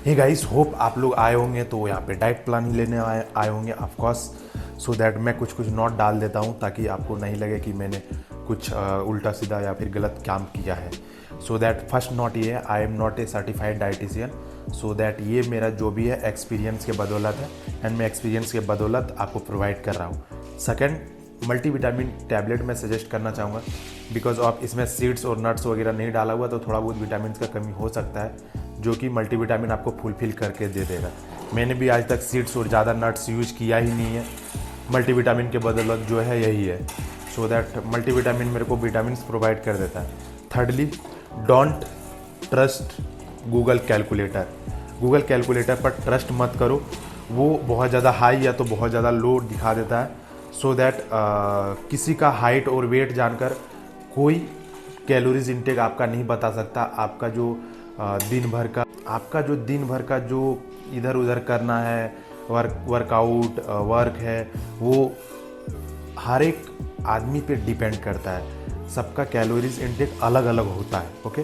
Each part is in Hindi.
हे गाइस, होप आप लोग आए होंगे तो यहाँ पे डाइट प्लान ही लेने आए होंगे ऑफ कोर्स, सो दैट मैं कुछ कुछ नोट डाल देता हूँ ताकि आपको नहीं लगे कि मैंने कुछ उल्टा सीधा या फिर गलत काम किया है। सो दैट फर्स्ट नोट ये है, I am not a certified dietitian. So that ये मेरा जो भी है एक्सपीरियंस के बदौलत है एंड मैं एक्सपीरियंस के बदौलत आपको प्रोवाइड कर रहा हूँ। सेकेंड, मल्टीविटामिन टैबलेट मैं सजेस्ट करना चाहूँगा बिकॉज ऑफ इसमें सीड्स और नट्स वगैरह नहीं डाला हुआ तो थोड़ा बहुत विटामिन का कमी हो सकता है जो कि मल्टीविटामिन आपको फुलफिल करके दे देगा। मैंने भी आज तक सीड्स और ज़्यादा नट्स यूज किया ही नहीं है, मल्टीविटामिन के बदौलत जो है यही है। सो दैट मल्टीविटामिन मेरे को विटामिन प्रोवाइड कर देता है। Thirdly, don't trust Google calculator. Google calculator पर ट्रस्ट मत करो, वो बहुत ज़्यादा हाई या तो बहुत ज़्यादा लो दिखा देता है। सो दैट किसी का हाइट और वेट जानकर कोई कैलोरीज इंटेक आपका नहीं बता सकता। आपका जो दिन भर का जो इधर उधर करना है, वर्कआउट वर्क है, वो हर एक आदमी पे डिपेंड करता है। सबका कैलोरीज इंटेक अलग अलग होता है। ओके,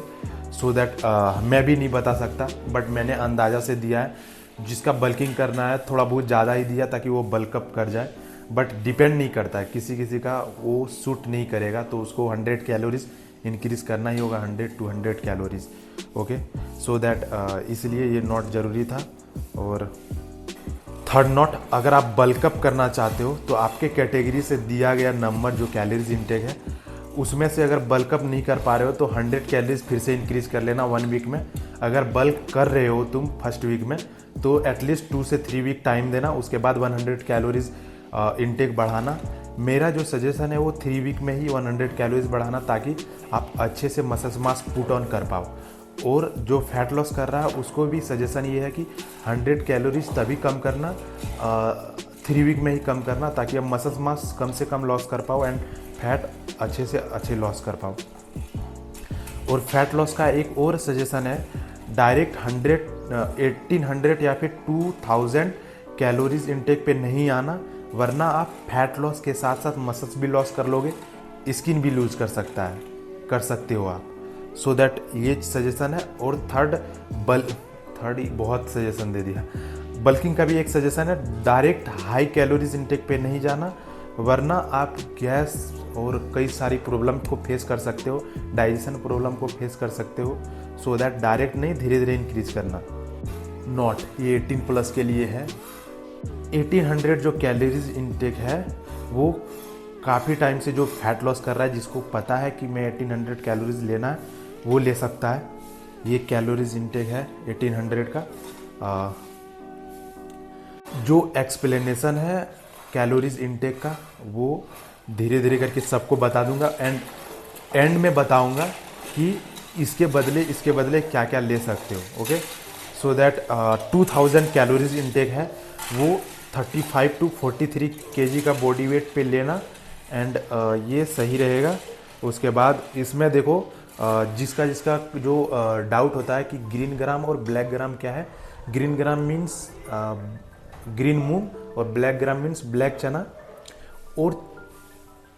सो दैट मैं भी नहीं बता सकता, बट मैंने अंदाज़ा से दिया है। जिसका बल्किंग करना है थोड़ा बहुत ज़्यादा ही दिया ताकि वो बल्कअप कर जाए, बट डिपेंड नहीं करता है, किसी किसी का वो सूट नहीं करेगा तो उसको 100 कैलोरीज इंक्रीज करना ही होगा, 100 to 100 calories. Okay, so that इसलिए ये नोट ज़रूरी था। और थर्ड नोट, अगर आप बल्कअप करना चाहते हो तो आपके कैटेगरी से दिया गया नंबर जो कैलोरीज इंटेक है उसमें से अगर बल्कअप नहीं कर पा रहे हो तो 100 कैलोरीज फिर से इंक्रीज कर लेना 1 वीक में। अगर बल्क कर रहे हो तुम फर्स्ट वीक में तो एटलीस्ट 2 से 3 वीक टाइम देना, उसके बाद 100 कैलोरीज इंटेक बढ़ाना। मेरा जो सजेशन है वो 3 वीक में ही 100 कैलोरीज बढ़ाना ताकि आप अच्छे से मसल मास पुट ऑन कर पाओ। और जो फैट लॉस कर रहा है उसको भी सजेशन ये है कि 100 कैलोरीज तभी कम करना, 3 वीक में ही कम करना ताकि आप मसल मास कम से कम लॉस कर पाओ एंड फैट अच्छे से अच्छे लॉस कर पाओ। और फैट लॉस का एक और सजेशन है, डायरेक्ट 1800 या फिर 2000 कैलोरीज इंटेक पे नहीं आना, वरना आप फैट लॉस के साथ साथ मसल्स भी लॉस कर लोगे, स्किन भी लूज कर सकते हो आप। सो दैट ये सजेशन है। और थर्ड ही बहुत सजेशन दे दिया। बल्किंग का भी एक सजेशन है, डायरेक्ट हाई कैलोरीज इंटेक पे नहीं जाना, वरना आप गैस और कई सारी प्रॉब्लम को फेस कर सकते हो, डाइजेशन प्रॉब्लम को फेस कर सकते हो। सो दैट डायरेक्ट नहीं, धीरे धीरे इंक्रीज करना। नॉट, ये 18+ के लिए है। 1800 जो कैलोरीज इंटेक है वो काफ़ी टाइम से जो फैट लॉस कर रहा है, जिसको पता है कि मैं 1800 कैलोरीज लेना है, वो ले सकता है। ये कैलोरीज इंटेक है 1800 का। जो एक्सप्लेनेशन है कैलोरीज इंटेक का वो धीरे धीरे करके सबको बता दूंगा एंड में बताऊंगा कि इसके बदले क्या क्या ले सकते हो। Okay, so that 2000 calories intake है वो 35 to 43 kg का बॉडी वेट पे लेना एंड ये सही रहेगा। उसके बाद इसमें देखो, जिसका जो डाउट होता है कि ग्रीन ग्राम और ब्लैक ग्राम क्या है। ग्रीन ग्राम मीन्स ग्रीन मूंग और ब्लैक ग्राम मीन्स ब्लैक चना। और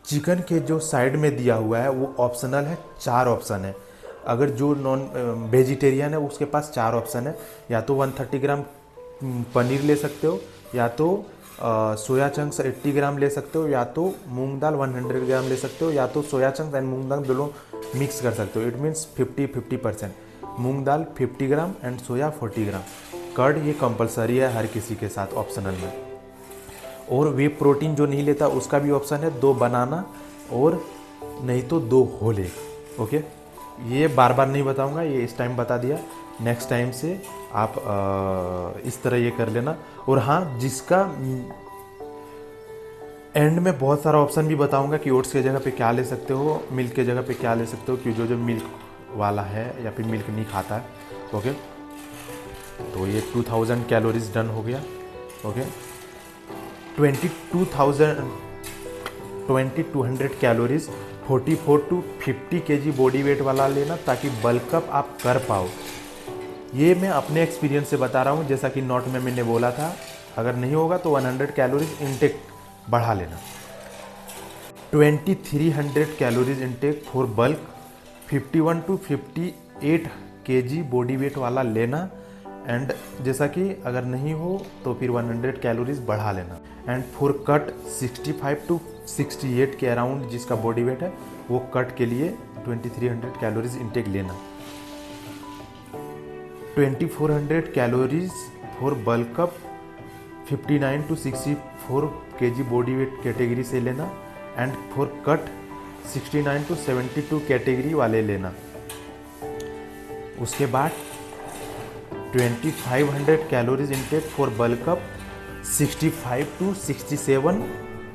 चिकन के जो साइड में दिया हुआ है वो ऑप्शनल है, 4 ऑप्शन है। अगर जो नॉन वेजिटेरियन है उसके पास 4 ऑप्शन है, या तो 130 ग्राम पनीर ले सकते हो, या तो सोया चंक्स 80 ग्राम ले सकते हो, या तो मूंग दाल 100 ग्राम ले सकते हो, या तो सोया चंक्स एंड मूंग दाल दोनों मिक्स कर सकते हो। इट मीन्स 50-50%, मूंग दाल 50 gram and soya 40 gram. Curd ये कंपलसरी है हर किसी के साथ ऑप्शनल में। और वे प्रोटीन जो नहीं लेता उसका भी ऑप्शन है, 2 बनाना और नहीं तो 2 होल एग। ओके, ये बार बार नहीं बताऊंगा, ये इस टाइम बता दिया। नेक्स्ट टाइम से आप इस तरह ये कर लेना। और हाँ, जिसका एंड में बहुत सारा ऑप्शन भी बताऊंगा कि ओट्स के जगह पे क्या ले सकते हो, मिल्क के जगह पे क्या ले सकते हो, कि जो मिल्क वाला है या फिर मिल्क नहीं खाता है। ओके, तो ये 2000 कैलोरीज डन हो गया। Okay, 2200 calories 44 to 50 kg body weight वाला लेना ताकि बल्कअप आप कर पाओ। ये मैं अपने एक्सपीरियंस से बता रहा हूँ, जैसा कि नोट में मैंने बोला था। अगर नहीं होगा तो 100 कैलोरीज इंटेक बढ़ा लेना। 2300 calories intake for bulk, 51 to 58 kg body weight वाला लेना एंड जैसा कि अगर नहीं हो तो फिर 100 कैलोरीज बढ़ा लेना। एंड फॉर कट 65 टू 68 के अराउंड जिसका बॉडी वेट है वो कट के लिए 2300 कैलोरीज इंटेक लेना। 2400 calories for bulk up 59 to 64 KG body weight category से लेना। And for cut 69 to 72 category वाले लेना। उसके बाद 2500 calories intake for bulk up 65 to 67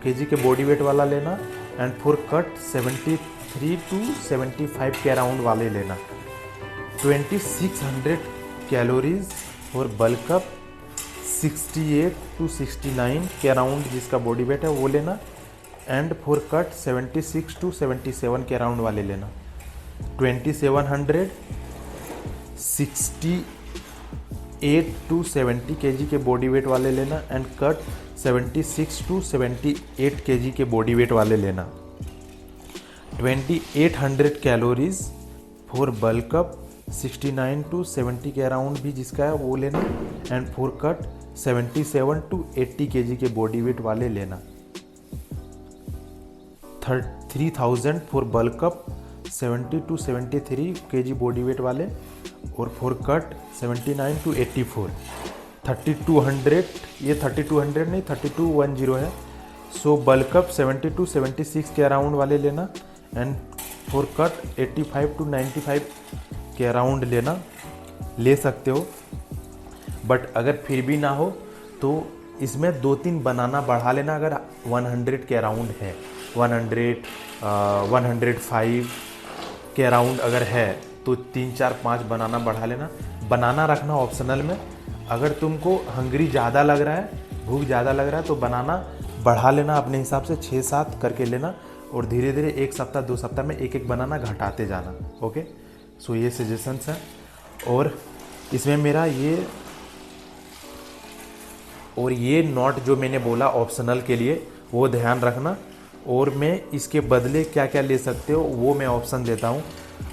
KG के बॉडी वेट वाला लेना। एंड फॉर कट 73 टू 75 के अराउंड वाले लेना। 2600 calories for bulk up 68 to 69 के अराउंड जिसका बॉडी वेट है वो लेना। एंड फॉर कट 76 टू 77 के अराउंड वाले लेना। 2700 68 टू 70 केजी के बॉडी वेट वाले लेना। एंड कट 76 टू 78 केजी के बॉडी वेट वाले लेना। 2800 calories for bulk up 69 to 70 के अराउंड भी जिसका है वो लेना। And for cut 77 to 80 KG के बॉडी वेट वाले लेना। 3000 for bulk up 70 to 73 KG body weight वाले और फॉर कट 79 टू 84। 3200 ये 3200 नहीं 3210 है। सो बल्क अप 70 टू 76 के अराउंड वाले लेना। एंड फॉर कट 85 टू 95 के अराउंड लेना ले सकते हो। बट अगर फिर भी ना हो तो इसमें 2-3 बनाना बढ़ा लेना। अगर 100 के अराउंड है 105 के अराउंड अगर है तो 3-4-5 बनाना बढ़ा लेना। बनाना रखना ऑप्शनल में। अगर तुमको हंगरी ज़्यादा लग रहा है, भूख ज़्यादा लग रहा है तो बनाना बढ़ा लेना अपने हिसाब से 6-7 करके लेना। और धीरे धीरे 1 सप्ताह 2 सप्ताह में एक बनाना घटाते जाना। ओके, सो ये सजेशंस हैं। और इसमें मेरा ये नोट जो मैंने बोला ऑप्शनल के लिए वो ध्यान रखना। और मैं इसके बदले क्या क्या ले सकते हो वो मैं ऑप्शन देता हूँ।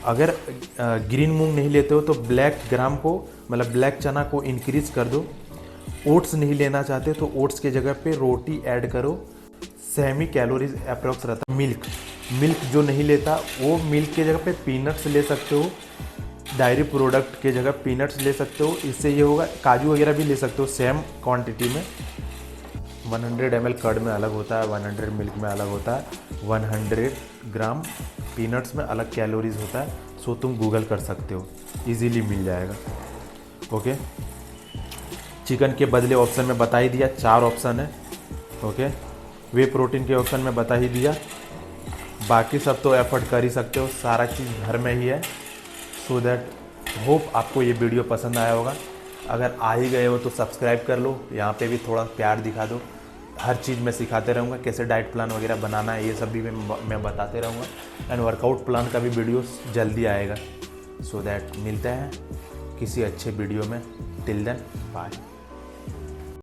अगर ग्रीन मूंग नहीं लेते हो तो ब्लैक ग्राम को मतलब ब्लैक चना को इंक्रीज कर दो। ओट्स नहीं लेना चाहते तो ओट्स के जगह पे रोटी ऐड करो। सेमी कैलोरीज अप्रोक्स रहता। मिल्क जो नहीं लेता वो मिल्क के जगह पे पीनट्स ले सकते हो। डायरी प्रोडक्ट के जगह पीनट्स ले सकते हो। इससे ये होगा, काजू वगैरह भी ले सकते हो सेम क्वांटिटी में। 100 ml कर्ड में अलग होता है, 100 मिल्क में अलग होता है, 100 ग्राम पीनट्स में अलग कैलोरीज होता है। सो तुम गूगल कर सकते हो, इजीली मिल जाएगा। ओके, चिकन के बदले ऑप्शन में बता ही दिया, 4 ऑप्शन है। ओके, वे प्रोटीन के ऑप्शन में बता ही दिया। बाकी सब तो एफर्ट कर ही सकते हो, सारा चीज़ घर में ही है। सो दैट होप आपको ये वीडियो पसंद आया होगा। अगर आ ही गए हो तो सब्सक्राइब कर लो, यहाँ पे भी थोड़ा प्यार दिखा दो। हर चीज़ मैं सिखाते रहूँगा, कैसे डाइट प्लान वगैरह बनाना है ये सब भी मैं बताते रहूँगा। एंड वर्कआउट प्लान का भी वीडियो जल्दी आएगा। सो दैट मिलते हैं किसी अच्छे वीडियो में। Till then bye.